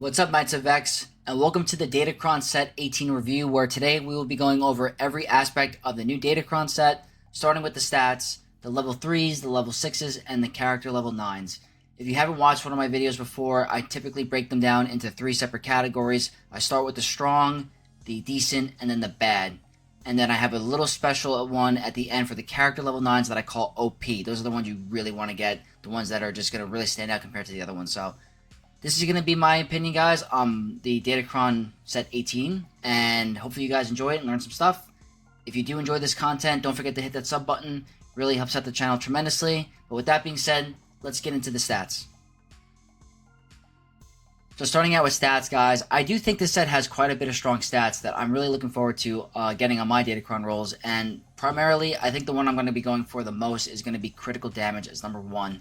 What's up, Knights of X, and welcome to the Datacron Set 18 review, where today we will be going over every aspect of the new Datacron set, starting with the stats, the level 3s, the level 6s, and the character level 9s. If you haven't watched one of my videos before, I typically break them down into 3 separate categories. I start with the strong, the decent, and then the bad. And then I have a little special one at the end for the character level 9s that I call OP. Those are the ones you really want to get, the ones that are just going to really stand out compared to the other ones. So this is going to be my opinion, guys, on the Datacron Set 18, and hopefully you guys enjoy it and learn some stuff. If you do enjoy this content, don't forget to hit that sub button. It really helps out the channel tremendously. But with that being said, let's get into the stats. So starting out with stats, guys, I do think this set has quite a bit of strong stats that I'm really looking forward to getting on my Datacron rolls. And primarily, I think the one I'm going to be going for the most is going to be critical damage as number 1.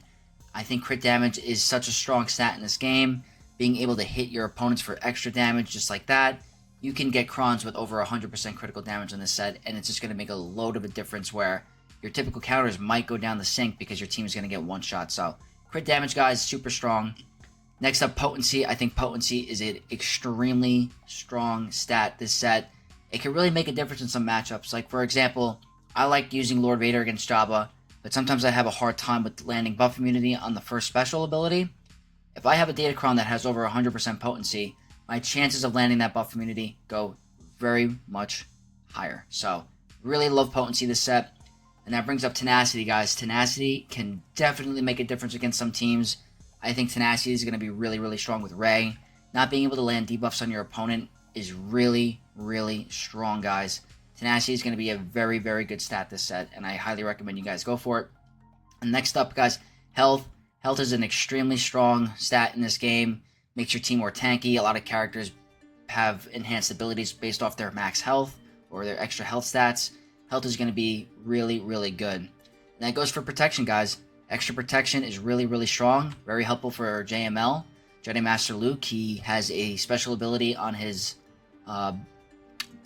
I think crit damage is such a strong stat in this game. Being able to hit your opponents for extra damage just like that. You can get crons with over 100% critical damage on this set, and it's just going to make a load of a difference where your typical counters might go down the sink because your team is going to get one shot. So crit damage, guys, super strong. Next up, potency. I think potency is an extremely strong stat this set. It can really make a difference in some matchups. Like, for example, I like using Lord Vader against Jabba, but sometimes I have a hard time with landing buff immunity on the first special ability. If I have a Datacron that has over 100% potency, my chances of landing that buff immunity go very much higher. So, really love potency this set. And that brings up tenacity, guys. Tenacity can definitely make a difference against some teams. I think tenacity is going to be really, really strong with Rey. Not being able to land debuffs on your opponent is really, really strong, guys. Tenacity is going to be a very, very good stat this set, and I highly recommend you guys go for it. And next up, guys, health. Health is an extremely strong stat in this game. Makes your team more tanky. A lot of characters have enhanced abilities based off their max health or their extra health stats. Health is going to be really, really good. And that goes for protection, guys. Extra protection is really, really strong. Very helpful for JML. Jedi Master Luke, he has a special ability on his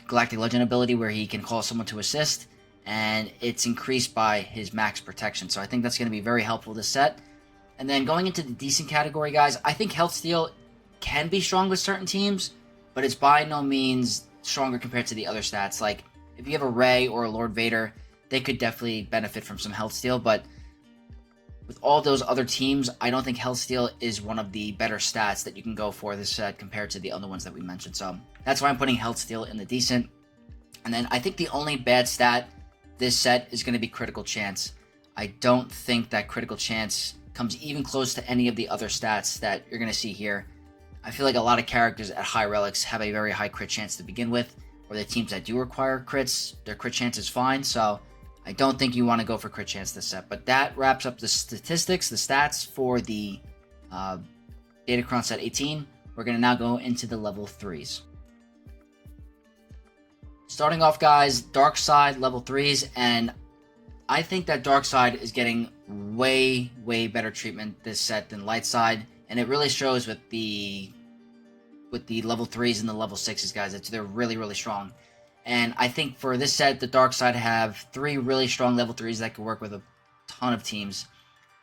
Galactic Legend ability where he can call someone to assist, and it's increased by his max protection. So I think that's going to be very helpful this set. And then going into the decent category, guys, I think Health Steal can be strong with certain teams, but it's by no means stronger compared to the other stats. Like, if you have a Rey or a Lord Vader, they could definitely benefit from some Health Steal, but with all those other teams, I don't think Health Steal is one of the better stats that you can go for this set compared to the other ones that we mentioned. So that's why I'm putting Health Steal in the decent. And then I think the only bad stat this set is going to be Critical Chance. I don't think that Critical Chance comes even close to any of the other stats that you're going to see here. I feel like a lot of characters at high relics have a very high crit chance to begin with, or the teams that do require crits, their crit chance is fine. So I don't think you want to go for crit chance this set. But that wraps up the statistics, the stats for the Datacron Set 18. We're going to now go into the level 3s. Starting off, guys, Dark Side level 3s, and I think that Dark Side is getting way, way better treatment this set than Light Side, and it really shows with the level 3s and the level 6s, guys. They're really, really strong. And I think for this set, the Dark Side have 3 really strong level 3s that can work with a ton of teams.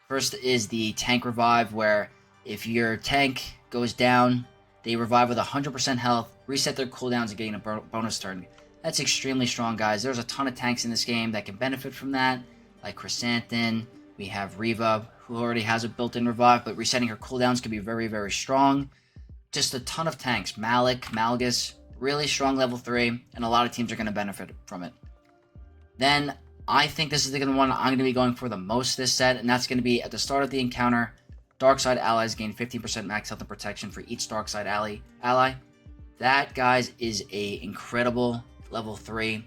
First is the Tank Revive, where if your tank goes down, they revive with 100% health, reset their cooldowns, and gain a bonus turn. That's extremely strong, guys. There's a ton of tanks in this game that can benefit from that, like Chrysanthemum. We have Reva, who already has a built-in revive, but resetting her cooldowns can be very, very strong. Just a ton of tanks. Malik, Malgus, really strong level 3, and a lot of teams are going to benefit from it. Then, I think this is the one I'm going to be going for the most this set, and that's going to be at the start of the encounter, Darkside allies gain 15% max health and protection for each Darkside ally. That, guys, is a incredible level 3.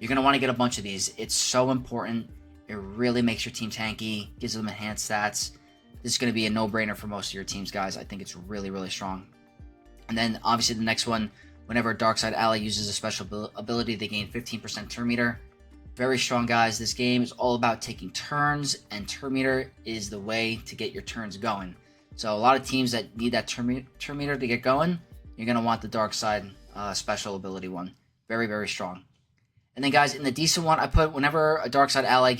You're going to want to get a bunch of these. It's so important. It really makes your team tanky, gives them enhanced stats. This is going to be a no-brainer for most of your teams, guys. I think it's really, really strong. And then, obviously, the next one, whenever a Darkside ally uses a special ability, they gain 15% turn meter. Very strong, guys. This game is all about taking turns, and turn meter is the way to get your turns going. So a lot of teams that need that turn meter to get going, you're going to want the Darkside special ability one. Very, very strong. And then, guys, in the decent one, I put whenever a Darkside ally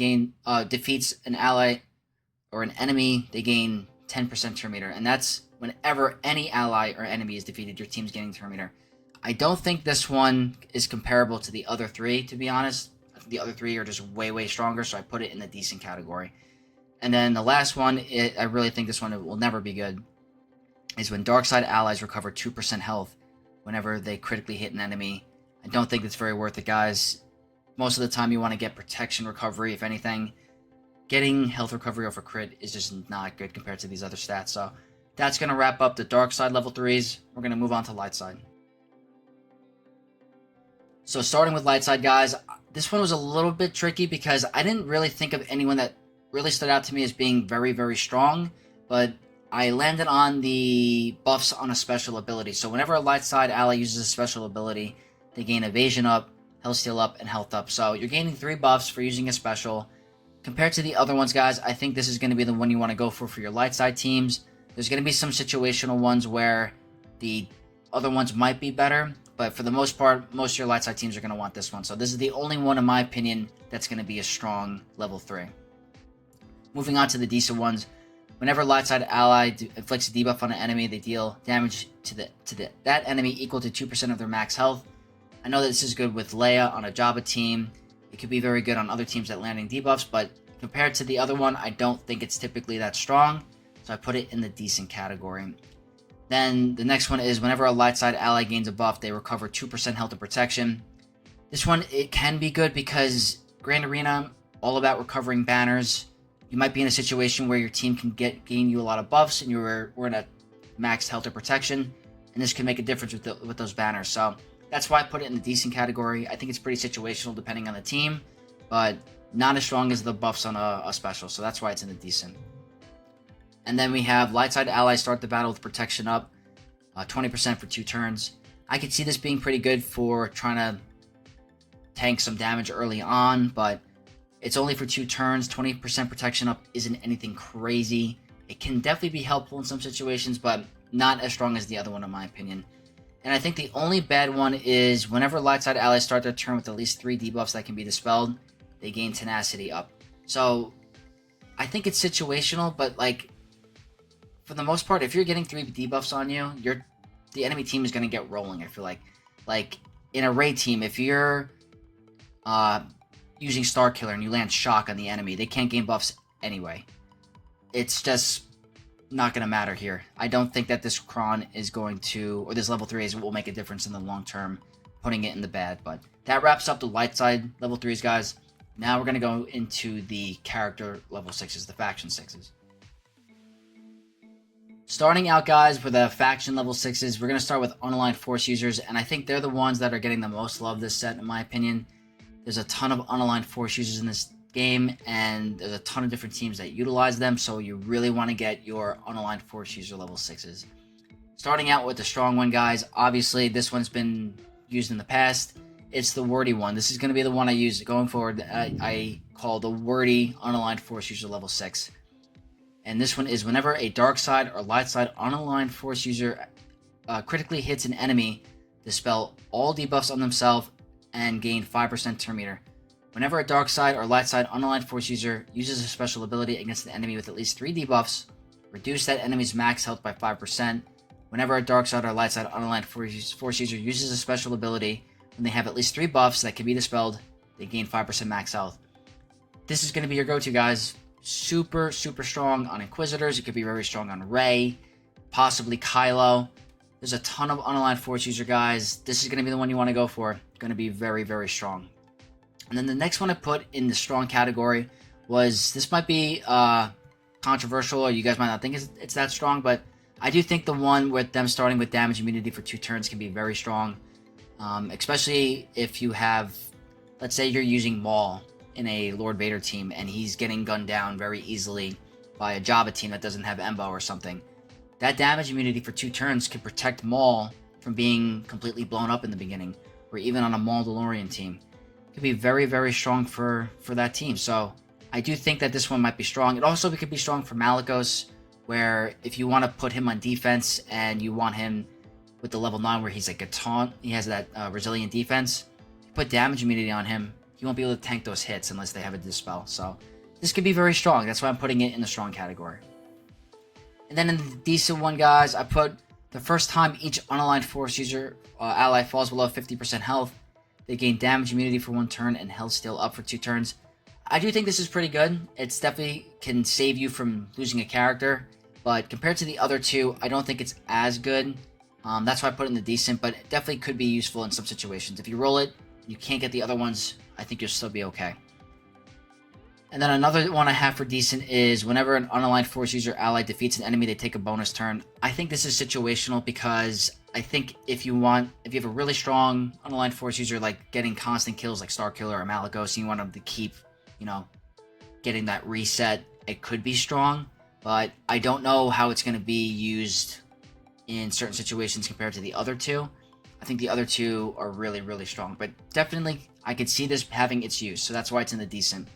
defeats an ally or an enemy, they gain 10% turn meter. And that's whenever any ally or enemy is defeated, your team's gaining turn meter. I don't think this one is comparable to the other three, to be honest. I think the other three are just way stronger, so I put it in the decent category. And then the last one, I really think this one will never be good, is when dark side allies recover 2% health whenever they critically hit an enemy. I don't think it's very worth it, guys. Most of the time you want to get protection recovery, if anything. Getting health recovery over crit is just not good compared to these other stats. So that's going to wrap up the dark side level 3s. We're going to move on to light side. So starting with light side, guys, this one was a little bit tricky because I didn't really think of anyone that really stood out to me as being very strong, but I landed on the buffs on a special ability. So whenever a light side ally uses a special ability, they gain evasion up, health steal up, and health up. So you're gaining 3 buffs for using a special. Compared to the other ones, guys, I think this is going to be the one you want to go for your light side teams. There's going to be some situational ones where the other ones might be better, but for the most part, most of your light side teams are going to want this one. So this is the only one, in my opinion, that's going to be a strong level 3. Moving on to the decent ones. Whenever a light side ally inflicts a debuff on an enemy, they deal damage to that enemy equal to 2% of their max health. I know that this is good with Leia on a Jabba team. It could be very good on other teams that landing debuffs, but compared to the other one, I don't think it's typically that strong, so I put it in the decent category. Then the next one is whenever a light side ally gains a buff, they recover 2% health and protection. This one, it can be good because Grand Arena, all about recovering banners. You might be in a situation where your team can gain you a lot of buffs and we're at maxed health or protection, and this can make a difference with those banners. So that's why I put it in the decent category. I think it's pretty situational depending on the team, but not as strong as the buffs on a special, so that's why it's in the decent. And then we have light side allies start the battle with protection up, 20% for 2 turns. I could see this being pretty good for trying to tank some damage early on, but it's only for 2 turns. 20% protection up isn't anything crazy. It can definitely be helpful in some situations, but not as strong as the other one in my opinion. And I think the only bad one is whenever light side allies start their turn with at least 3 debuffs that can be dispelled, they gain tenacity up. So I think it's situational, but like for the most part, if you're getting 3 debuffs on you, the enemy team is going to get rolling. I feel like in a raid team, if you're using Star Killer and you land shock on the enemy, they can't gain buffs anyway. It's just not going to matter here. I don't think that this cron is going to, or this level 3s will make a difference in the long term, putting it in the bad. But that wraps up the light side level 3s, guys. Now we're going to go into the character level 6s, the faction 6s. Starting out, guys, with the faction level 6s, we're going to start with unaligned force users, and I think they're the ones that are getting the most love this set, in my opinion. There's a ton of unaligned force users in this game, and there's a ton of different teams that utilize them, so you really want to get your unaligned force user level 6s. Starting out with the strong one, guys, obviously this one's been used in the past. It's the wordy one. This is going to be the one I use going forward. I call the wordy unaligned force user level 6. And this one is whenever a dark side or light side unaligned force user critically hits an enemy, dispel all debuffs on themselves and gain 5% turn meter. Whenever a dark side or light side unaligned force user uses a special ability against an enemy with at least 3 debuffs, reduce that enemy's max health by 5%. Whenever a dark side or light side unaligned force user uses a special ability when they have at least 3 buffs that can be dispelled, they gain 5% max health. This is going to be your go-to, guys. Super strong on Inquisitors. It could be very strong on Rey, possibly Kylo. There's a ton of unaligned force user, guys. This is going to be the one you want to go for. Going to be very strong. And then the next one I put in the strong category was, this might be controversial, or you guys might not think it's that strong, but I do think the one with them starting with damage immunity for 2 turns can be very strong, especially if you have, let's say you're using Maul in a Lord Vader team and he's getting gunned down very easily by a Jabba team that doesn't have Embo or something. That damage immunity for 2 turns can protect Maul from being completely blown up in the beginning, or even on a Mandalorian team. It could be very strong for that team. So I do think that this one might be strong. It also could be strong for Malicos, where if you want to put him on defense and you want him with the level 9 where he's like a taunt, he has that resilient defense, put damage immunity on him, he won't be able to tank those hits unless they have a dispel. So this could be very strong. That's why I'm putting it in the strong category. And then in the decent one, guys, I put the first time each unaligned force user ally falls below 50% health, they gain damage immunity for 1 turn and health steal up for 2 turns. I do think this is pretty good. It's definitely can save you from losing a character, but compared to the other two, I don't think it's as good. That's why I put it in the decent, but it definitely could be useful in some situations. If you roll it, you can't get the other ones, I think you'll still be okay. And then another one I have for decent is whenever an unaligned force user ally defeats an enemy, they take a bonus turn. I think this is situational because I think if you have a really strong unaligned force user like getting constant kills like Star Killer or Malagos, and you want them to keep, getting that reset, it could be strong. But I don't know how it's going to be used in certain situations compared to the other two. I think the other two are really, really strong. But definitely, I could see this having its use. So that's why it's in the decent.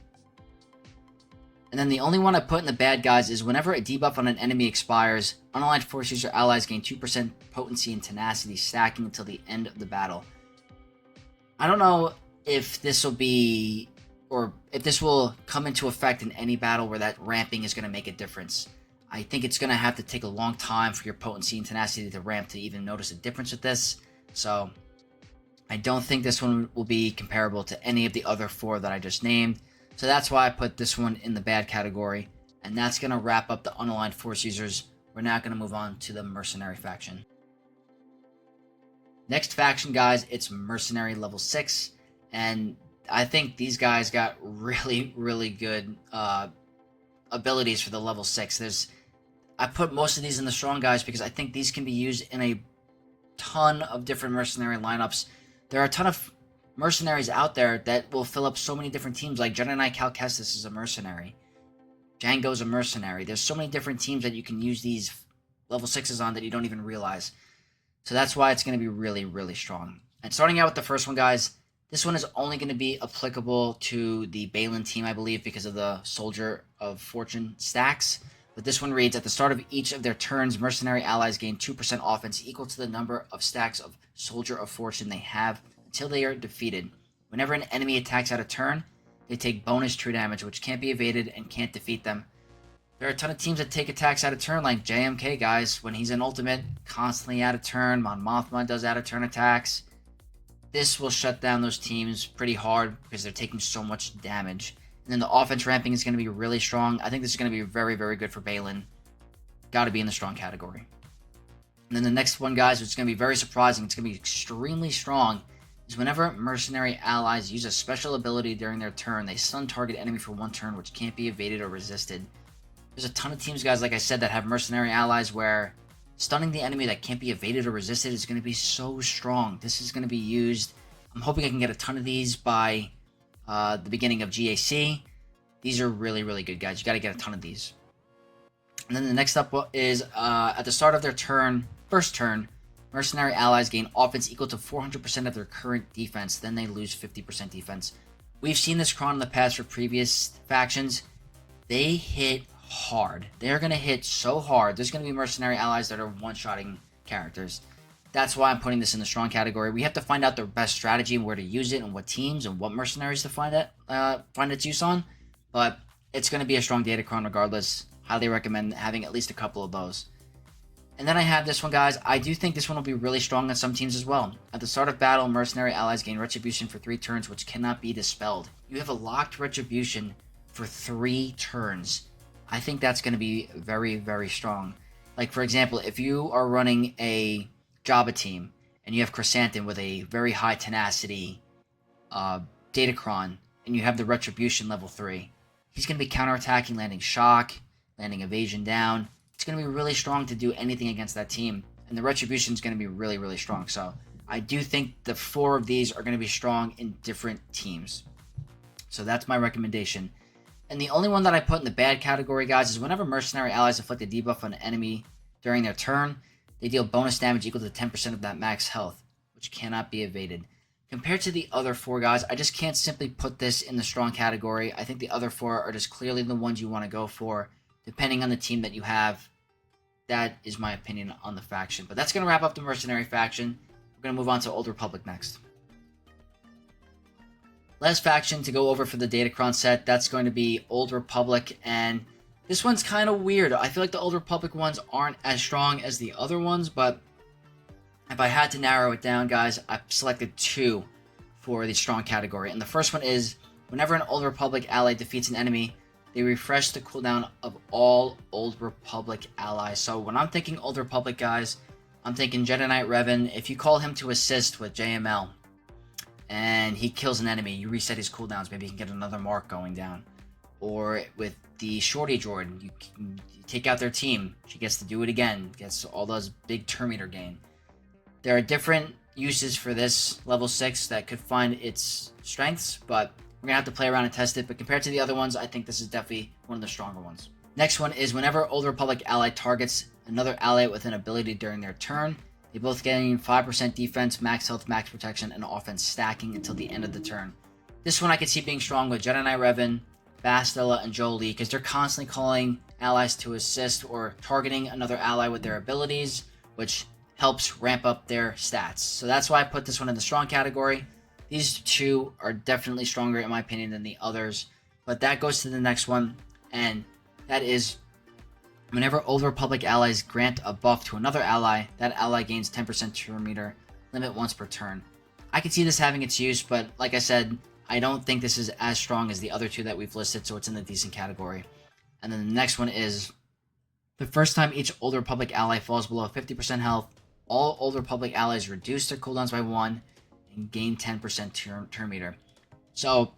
And then the only one I put in the bad, guys, is whenever a debuff on an enemy expires, unaligned force user allies gain 2% potency and tenacity, stacking until the end of the battle. I don't know if this will be, or if this will come into effect in any battle where that ramping is going to make a difference. I think it's going to have to take a long time for your potency and tenacity to ramp to even notice a difference with this. So I don't think this one will be comparable to any of the other 4 that I just named. So that's why I put this one in the bad category. And that's going to wrap up the unaligned force users. We're now going to move on to the Mercenary faction. Next faction, guys, it's Mercenary Level 6. And I think these guys got really, really good abilities for the Level 6. I put most of these in the strong guys because I think these can be used in a ton of different mercenary lineups. There are a ton of mercenaries out there that will fill up so many different teams, like Jedi Knight Cal Kestis is a mercenary. Django's a mercenary. There's so many different teams that you can use these level 6s on that you don't even realize. So that's why it's going to be really, really strong. And starting out with the first one, guys, this one is only going to be applicable to the Balin team, I believe, because of the Soldier of Fortune stacks. But this one reads, at the start of each of their turns, mercenary allies gain 2% offense equal to the number of stacks of Soldier of Fortune they have until they are defeated. Whenever an enemy attacks out of turn, they take bonus true damage, which can't be evaded and can't defeat them. There are a ton of teams that take attacks out of turn, like JMK, guys. When he's in Ultimate, constantly out of turn. Mon Mothma does out of turn attacks. This will shut down those teams pretty hard because they're taking so much damage. And then the offense ramping is going to be really strong. I think this is going to be very, very good for Balin. Got to be in the strong category. And then the next one, guys, which is going to be very surprising, it's going to be extremely strong, is whenever mercenary allies use a special ability during their turn, they stun target enemy for 1 turn, which can't be evaded or resisted. There's a ton of teams, guys, like I said, that have mercenary allies where stunning the enemy that can't be evaded or resisted is going to be so strong. This is going to be used. I'm hoping I can get a ton of these by the beginning of GAC. These are really, really good, guys. You got to get a ton of these. And then the next up is at the start of their first turn, mercenary allies gain offense equal to 400% of their current defense. Then they lose 50% defense. We've seen this cron in the past for previous factions. They hit hard. They're going to hit so hard. There's going to be mercenary allies that are one-shotting characters. That's why I'm putting this in the strong category. We have to find out the best strategy and where to use it and what teams and what mercenaries to find its use on. But it's going to be a strong Datacron regardless. Highly recommend having at least a couple of those. And then I have this one, guys. I do think this one will be really strong on some teams as well. At the start of battle, mercenary allies gain retribution for 3 turns, which cannot be dispelled. You have a locked retribution for 3 turns. I think that's going to be very, very strong. Like, for example, if you are running a Jabba team and you have Chrysanthemum with a very high tenacity Datacron and you have the retribution level 3, he's going to be counterattacking, landing shock, landing evasion down. It's going to be really strong to do anything against that team. And the retribution is going to be really, really strong. So I do think the 4 of these are going to be strong in different teams. So that's my recommendation. And the only one that I put in the bad category, guys, is whenever mercenary allies inflict a debuff on an enemy during their turn, they deal bonus damage equal to 10% of that max health, which cannot be evaded. Compared to the other 4, guys, I just can't simply put this in the strong category. I think the other 4 are just clearly the ones you want to go for, depending on the team that you have. That is my opinion on the faction. But that's going to wrap up the mercenary faction. We're going to move on to Old Republic next. Last faction to go over for the Datacron set, that's going to be Old Republic. And This one's kind of weird. I feel like the Old Republic ones aren't as strong as the other ones, but if I had to narrow it down, guys, I've selected 2 for the strong category. And the first one is, whenever an Old Republic ally defeats an enemy, they refresh the cooldown of all Old Republic allies. So when I'm thinking Old Republic, guys, I'm thinking Jedi Knight Revan. If you call him to assist with JML and he kills an enemy, you reset his cooldowns. Maybe he can get another mark going down. Or with the Shorty Droid, you take out their team. She gets to do it again. Gets all those big turn meter gain. There are different uses for this level 6 that could find its strengths, but we're going to have to play around and test it. But compared to the other ones, I think this is definitely one of the stronger ones. Next one is, whenever Old Republic ally targets another ally with an ability during their turn, they both gain 5% defense, max health, max protection, and offense stacking until the end of the turn. This one I could see being strong with Jedi Knight Revan, Bastila, and Jolie, because they're constantly calling allies to assist or targeting another ally with their abilities, which helps ramp up their stats. So that's why I put this one in the strong category. These 2 are definitely stronger in my opinion than the others. But that goes to the next one, and that is, whenever Old Republic allies grant a buff to another ally, that ally gains 10% turn meter, limit once per turn. I can see this having its use, but like I said, I don't think this is as strong as the other 2 that we've listed, so it's in the decent category. And then the next one is, the first time each Old Republic ally falls below 50% health, all Old Republic allies reduce their cooldowns by 1 and gain 10% turn meter. So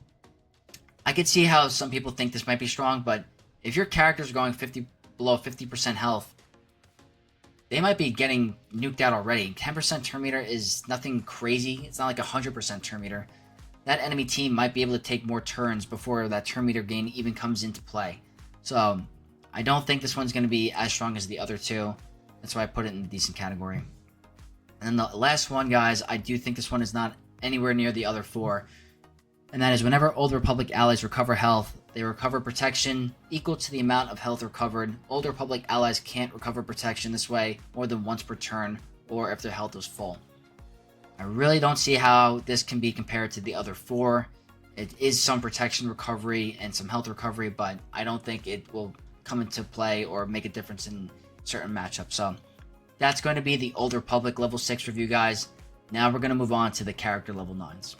I could see how some people think this might be strong, but if your characters are going below 50% health, they might be getting nuked out already. 10% turn meter is nothing crazy. It's not like 100% turn meter. That enemy team might be able to take more turns before that turn meter gain even comes into play. So I don't think this one's going to be as strong as the other 2. That's why I put it in the decent category. And then the last one, guys, I do think this one is not anywhere near the other 4. And that is, whenever Old Republic allies recover health, they recover protection equal to the amount of health recovered. Old Republic allies can't recover protection this way more than once per turn, or if their health is full. I really don't see how this can be compared to the other 4. It is some protection recovery and some health recovery, but I don't think it will come into play or make a difference in certain matchups. So that's going to be the Old Republic level 6 review, guys. Now we're going to move on to the character level 9s.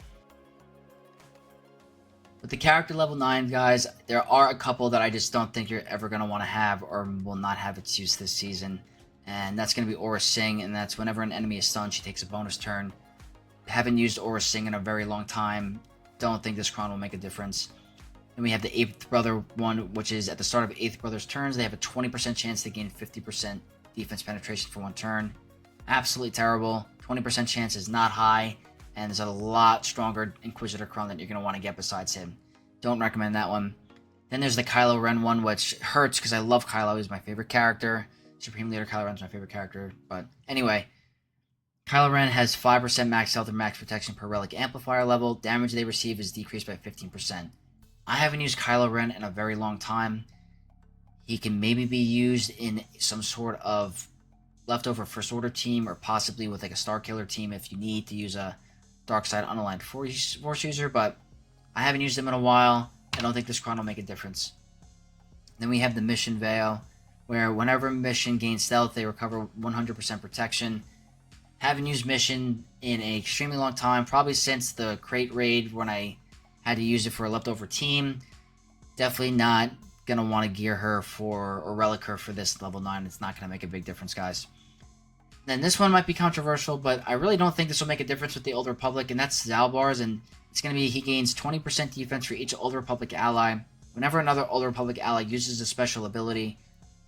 With the character level 9, guys, there are a couple that I just don't think you're ever going to want to have or will not have its use this season. And that's going to be Aura Singh, and that's whenever an enemy is stunned, she takes a bonus turn. Haven't used Aura Singh in a very long time. Don't think this Chron will make a difference. Then we have the 8th Brother one, which is at the start of 8th Brother's turns, they have a 20% chance to gain 50% defense penetration for 1 turn. Absolutely terrible. 20% chance is not high, and there's a lot stronger Inquisitor Chron that you're going to want to get besides him. Don't recommend that one. Then there's the Kylo Ren one, which hurts because I love Kylo. He's my favorite character. Supreme Leader Kylo Ren's my favorite character. But anyway, Kylo Ren has 5% max health or max protection per relic amplifier level. Damage they receive is decreased by 15%. I haven't used Kylo Ren in a very long time. He can maybe be used in some sort of leftover First Order team, or possibly with like a Starkiller team if you need to use a dark side unaligned Force user, but I haven't used him in a while. I don't think this Chron will make a difference. Then we have the Mission Veil, where whenever a mission gains stealth, they recover 100% protection. Haven't used Mission in an extremely long time, probably since the Crate Raid when I had to use it for a leftover team. Definitely not going to want to gear her for, or relic her for this level 9. It's not going to make a big difference, guys. Then this one might be controversial, but I really don't think this will make a difference with the Old Republic, and that's Zalbar's, and it's going to be he gains 20% defense for each Old Republic ally. Whenever another Old Republic ally uses a special ability,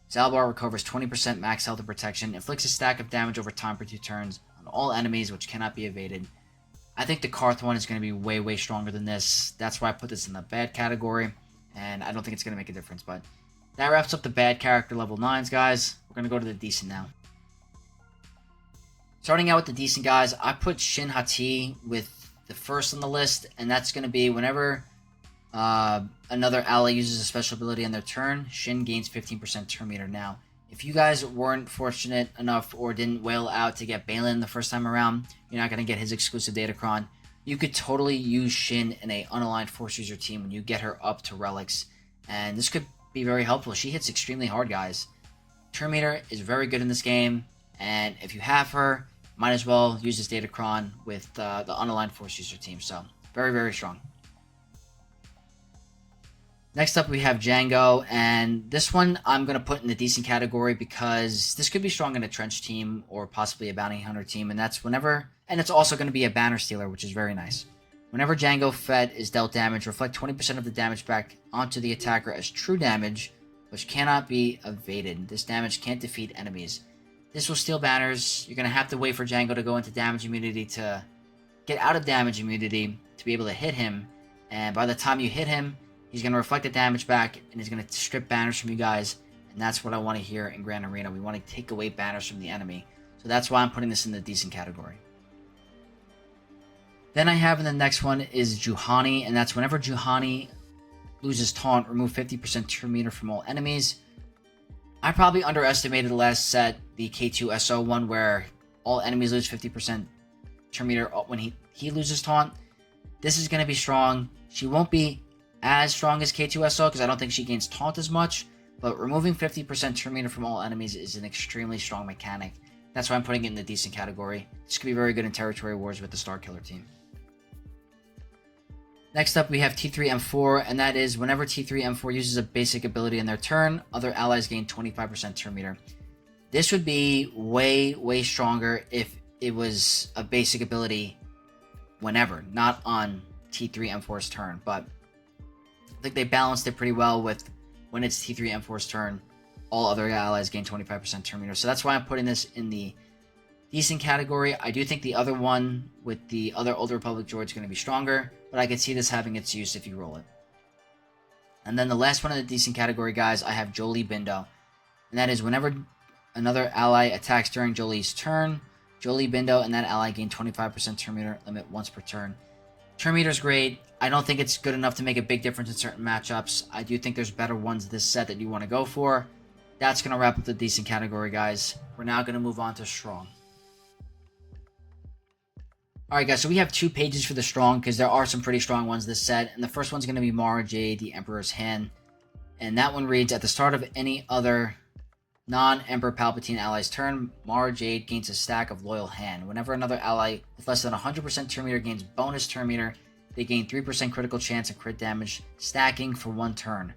Zalbar recovers 20% max health and protection, inflicts a stack of damage over time for 2 turns on all enemies, which cannot be evaded. I think the Karth one is going to be way, way stronger than this. That's why I put this in the bad category, and I don't think it's going to make a difference. But that wraps up the bad character level 9s, guys. We're going to go to the decent now. Starting out with the decent, guys, I put Shin Hati with the first on the list, and that's going to be whenever another ally uses a special ability on their turn, Shin gains 15% turn meter. Now, if you guys weren't fortunate enough or didn't whale out to get Balin the first time around, you're not going to get his exclusive Datacron. You could totally use Shin in a unaligned Force user team when you get her up to relics, and this could be very helpful. She hits extremely hard, guys. Turn meter is very good in this game, and if you have her, might as well use this Datacron with the unaligned force user team. So very, very strong. Next up, we have Django, and this one I'm going to put in the decent category because this could be strong in a trench team or possibly a bounty hunter team, and that's whenever, and it's also going to be a banner stealer, which is very nice. Whenever Django Fett is dealt damage, reflect 20% of the damage back onto the attacker as true damage, which cannot be evaded. This damage can't defeat enemies. This will steal banners. You're going to have to wait for Django to go into damage immunity to get out of damage immunity to be able to hit him, and by the time you hit him, he's going to reflect the damage back, and he's going to strip banners from you guys, and that's what I want to hear in Grand Arena. We want to take away banners from the enemy, so that's why I'm putting this in the decent category. Then I have in the next one is Juhani, and that's whenever Juhani loses taunt, remove 50% turn meter from all enemies. I probably underestimated the last set, the K2SO one, where all enemies lose 50% turn meter when he loses taunt. This is going to be strong. She won't be as strong as K2SO because I don't think she gains taunt as much, but removing 50% turn meter from all enemies is an extremely strong mechanic. That's why I'm putting it in the decent category. This could be very good in territory wars with the Star Killer team. Next up, we have T3M4, and that is whenever T3M4 uses a basic ability in their turn, other allies gain 25% turn meter. This would be way, way stronger if it was a basic ability whenever, not on T3M4's turn, but I think they balanced it pretty well with when it's T3M4's turn, all other allies gain 25% turn meter. So that's why I'm putting this in the decent category. I do think the other one with the other Old Republic droid is going to be stronger, but I could see this having its use if you roll it. And then the last one in the decent category, guys, I have Jolie Bindo. And that is whenever another ally attacks during Jolie's turn, Jolie Bindo and that ally gain 25% turn meter limit once per turn. Turn meter is great. I don't think it's good enough to make a big difference in certain matchups. I do think there's better ones this set that you want to go for. That's going to wrap up the decent category, guys. We're now going to move on to strong. Alright guys, so we have 2 pages for the strong because there are some pretty strong ones this set. And the first one's going to be Mara Jade, the Emperor's Hand. And that one reads, at the start of any other non-Emperor Palpatine ally's turn, Mara Jade gains a stack of Loyal Hand. Whenever another ally with less than 100% turn meter gains bonus turn meter, they gain 3% critical chance of crit damage, stacking for 1 turn.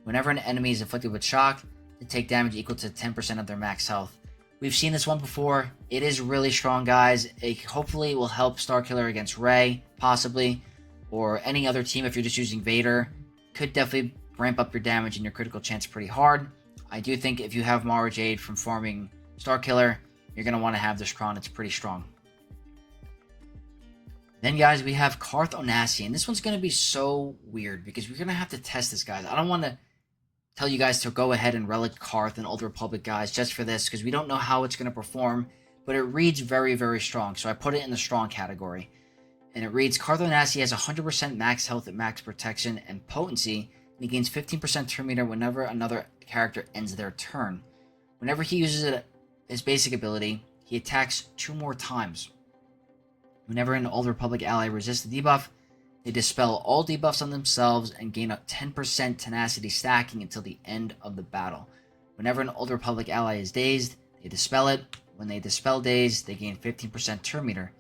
Whenever an enemy is inflicted with shock, they take damage equal to 10% of their max health. We've seen this one before. It is really strong, guys. It hopefully will help Starkiller against Rey, possibly, or any other team if you're just using Vader. Could definitely ramp up your damage and your critical chance pretty hard. I do think if you have Mara Jade from farming Starkiller, you're going to want to have this Kron. It's pretty strong. Then, guys, we have Carth Onasi, and this one's going to be so weird because we're going to have to test this, guys. I don't want to tell you guys to go ahead and relic Carth and Old Republic guys just for this because we don't know how it's going to perform, but it reads very, very strong. So I put it in the strong category. And it reads, Carth Onasi has 100% max health and max protection and potency, and he gains 15% turn meter whenever another character ends their turn. Whenever he uses his basic ability, he attacks 2 more times. Whenever an Old Republic ally resists the debuff, they dispel all debuffs on themselves and gain a 10% tenacity stacking until the end of the battle. Whenever an Old Republic ally is dazed, they dispel it. When they dispel daze, they gain 15% turn meter.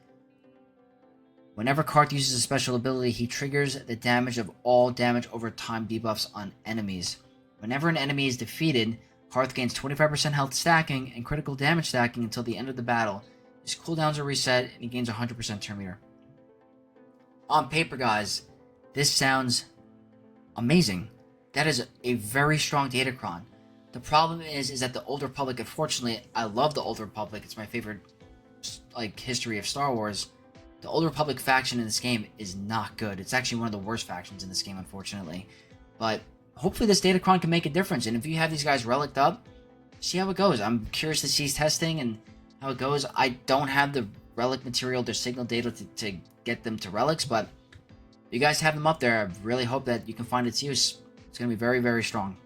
Whenever Carth uses a special ability, he triggers the damage of all damage over time debuffs on enemies. Whenever an enemy is defeated, Carth gains 25% health stacking and critical damage stacking until the end of the battle. His cooldowns are reset and he gains 100% turn meter. On paper, guys, this sounds amazing. That is a very strong Datacron. The problem is that the Old Republic, unfortunately, I love the Old Republic. It's my favorite, history of Star Wars. The Old Republic faction in this game is not good. It's actually one of the worst factions in this game, unfortunately. But hopefully this Datacron can make a difference. And if you have these guys relicked up, see how it goes. I'm curious to see testing and how it goes. I don't have the relic material, their signal data to get them to relics, but you guys have them up there. I really hope that you can find its use. It's going to be very, very strong.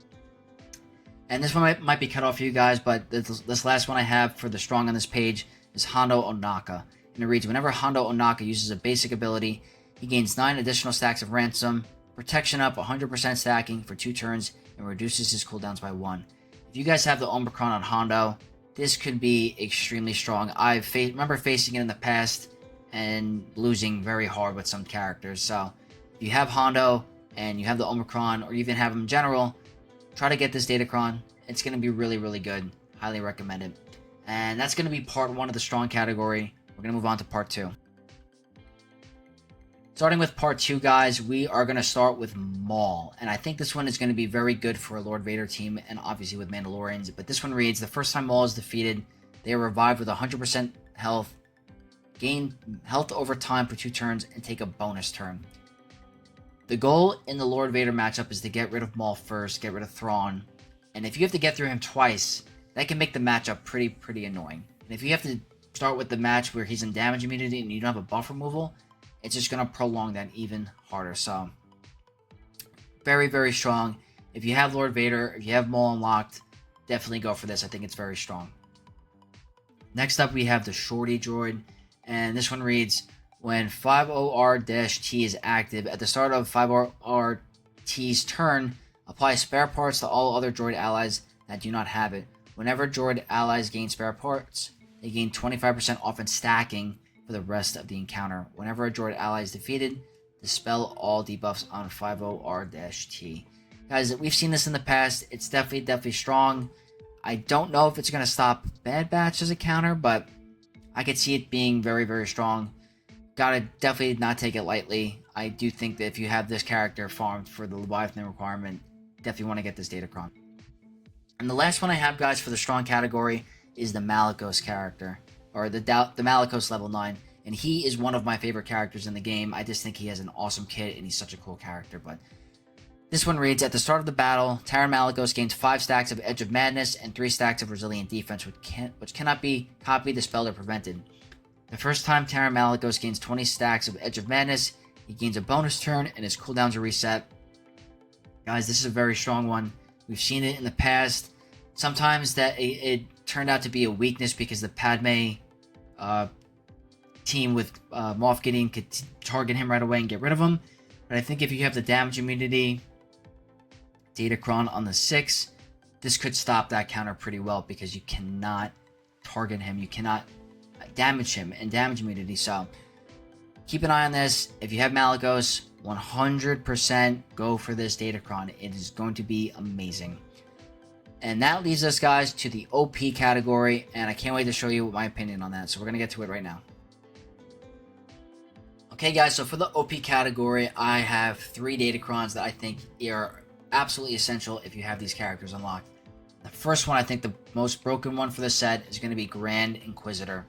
And this one might be cut off for you guys, but this last one I have for the strong on this page is Hondo Onaka. And it reads, whenever Hondo Onaka uses a basic ability, he gains 9 additional stacks of ransom, protection up 100% stacking for 2 turns. and reduces his cooldowns by 1. If you guys have the Omicron on Hondo, this could be extremely strong. I remember facing it in the past and losing very hard with some characters. So if you have Hondo and you have the Omicron, or even have him in general, try to get this Datacron. It's going to be really, really good. Highly recommend it. And that's going to be part 1 of the strong category. We're going to move on to part 2. Starting with part 2, guys, we are going to start with Maul. And I think this one is going to be very good for a Lord Vader team, and obviously with Mandalorians. But this one reads, the first time Maul is defeated, they are revived with 100% health, gain health over time for 2 turns, and take a bonus turn. The goal in the Lord Vader matchup is to get rid of Maul first, get rid of Thrawn. And if you have to get through him twice, that can make the matchup pretty annoying. And if you have to start with the match where he's in damage immunity and you don't have a buff removal, it's just going to prolong that even harder. So, very, very strong. If you have Lord Vader, if you have Maul unlocked, definitely go for this. I think it's very strong. Next up, we have the Shorty droid. And this one reads, when 50R-T is active, at the start of 50R-T's turn, apply spare parts to all other droid allies that do not have it. Whenever droid allies gain spare parts, they gain 25% off in stacking for the rest of the encounter. Whenever a droid ally is defeated, dispel all debuffs on 50R-T. Guys, we've seen this in the past. It's definitely strong. I don't know if it's going to stop Bad Batch as a counter, but I could see it being very, very strong. Gotta definitely not take it lightly. I do think that if you have this character farmed for the Leviathan requirement, definitely want to get this Datacron. And the last one I have, guys, for the strong category is the Malicos character, or the Malicos level 9, and he is one of my favorite characters in the game. I just think he has an awesome kit, and he's such a cool character. But this one reads, at the start of the battle, Terran Malicos gains 5 stacks of Edge of Madness and 3 stacks of Resilient Defense, which cannot be copied, dispelled, or prevented. The first time Terran Malicos gains 20 stacks of Edge of Madness, he gains a bonus turn, and his cooldowns are reset. Guys, this is a very strong one. We've seen it in the past. Sometimes that it turned out to be a weakness because the Padme team with Moff Gideon could target him right away and get rid of him. But I think if you have the damage immunity, Datacron on the 6, this could stop that counter pretty well because you cannot target him. You cannot damage him and damage immunity. So keep an eye on this. If you have Malicos, 100% go for this Datacron. It is going to be amazing. And that leads us, guys, to the OP category, and I can't wait to show you my opinion on that. So we're going to get to it right now. Okay, guys, so for the OP category, I have 3 Datacrons that I think are absolutely essential if you have these characters unlocked. The first one, I think the most broken one for the set, is going to be Grand Inquisitor.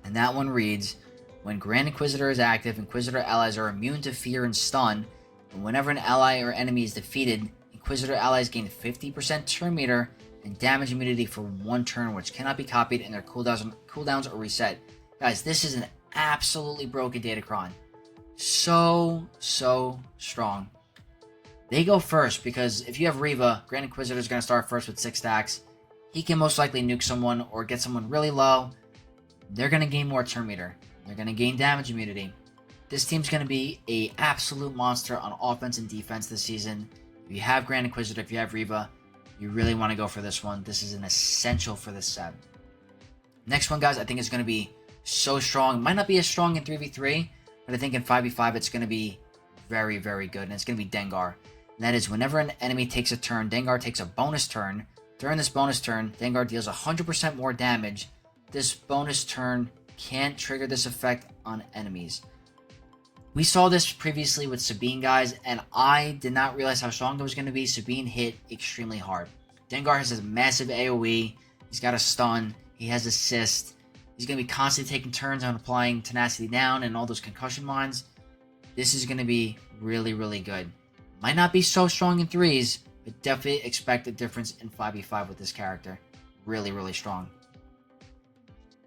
And that one reads, when Grand Inquisitor is active, Inquisitor allies are immune to fear and stun, and whenever an ally or enemy is defeated, Inquisitor allies gain 50% turn meter and damage immunity for 1 turn, which cannot be copied, and their cooldowns are reset. Guys, this is an absolutely broken Datacron. So strong. They go first because if you have Reva, Grand Inquisitor is going to start first with 6 stacks. He can most likely nuke someone or get someone really low. They're going to gain more turn meter. They're going to gain damage immunity. This team's going to be an absolute monster on offense and defense this season. If you have Grand Inquisitor, if you have Reva, you really want to go for this one. This is an essential for this set. Next one, guys, I think is going to be so strong. Might not be as strong in 3v3, but I think in 5v5 it's going to be very, very good, and it's going to be Dengar. And that is whenever an enemy takes a turn, Dengar takes a bonus turn. During this bonus turn, Dengar deals 100% more damage. This bonus turn can't trigger this effect on enemies. We saw this previously with Sabine, guys, and I did not realize how strong it was going to be. Sabine hit extremely hard. Dengar has a massive AoE. He's got a stun. He has assist. He's going to be constantly taking turns on applying Tenacity Down and all those concussion mines. This is going to be really, really good. Might not be so strong in 3s, but definitely expect a difference in 5v5 with this character. Really, really strong.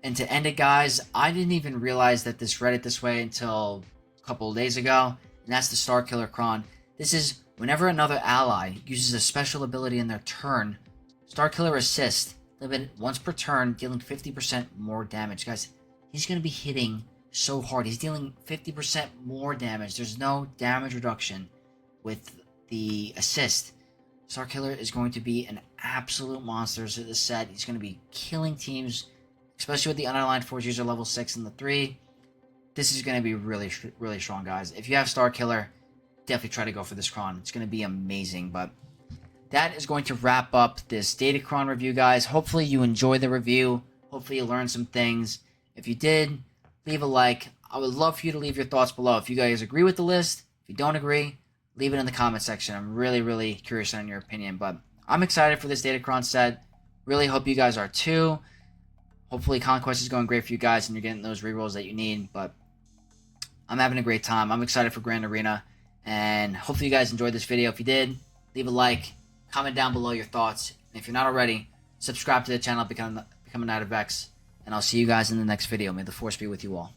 And to end it, guys, I didn't even realize that this read it this way until couple of days ago, and that's the Starkiller Cron. This is whenever another ally uses a special ability in their turn, Starkiller Assist, limited once per turn, dealing 50% more damage. Guys, he's going to be hitting so hard. He's dealing 50% more damage. There's no damage reduction with the assist. Starkiller is going to be an absolute monster to this set. He's going to be killing teams, especially with the unaligned Force User level 6 and the 3. This is going to be really, really strong, guys. If you have Starkiller, definitely try to go for this Kron. It's going to be amazing. But that is going to wrap up this Datacron review, guys. Hopefully you enjoyed the review. Hopefully you learned some things. If you did, leave a like. I would love for you to leave your thoughts below. If you guys agree with the list, if you don't agree, leave it in the comment section. I'm really, really curious on your opinion. But I'm excited for this Datacron set. Really hope you guys are too. Hopefully Conquest is going great for you guys and you're getting those rerolls that you need. But I'm having a great time. I'm excited for Grand Arena. And hopefully you guys enjoyed this video. If you did, leave a like. Comment down below your thoughts. And if you're not already, subscribe to the channel, become a Knight of X. And I'll see you guys in the next video. May the Force be with you all.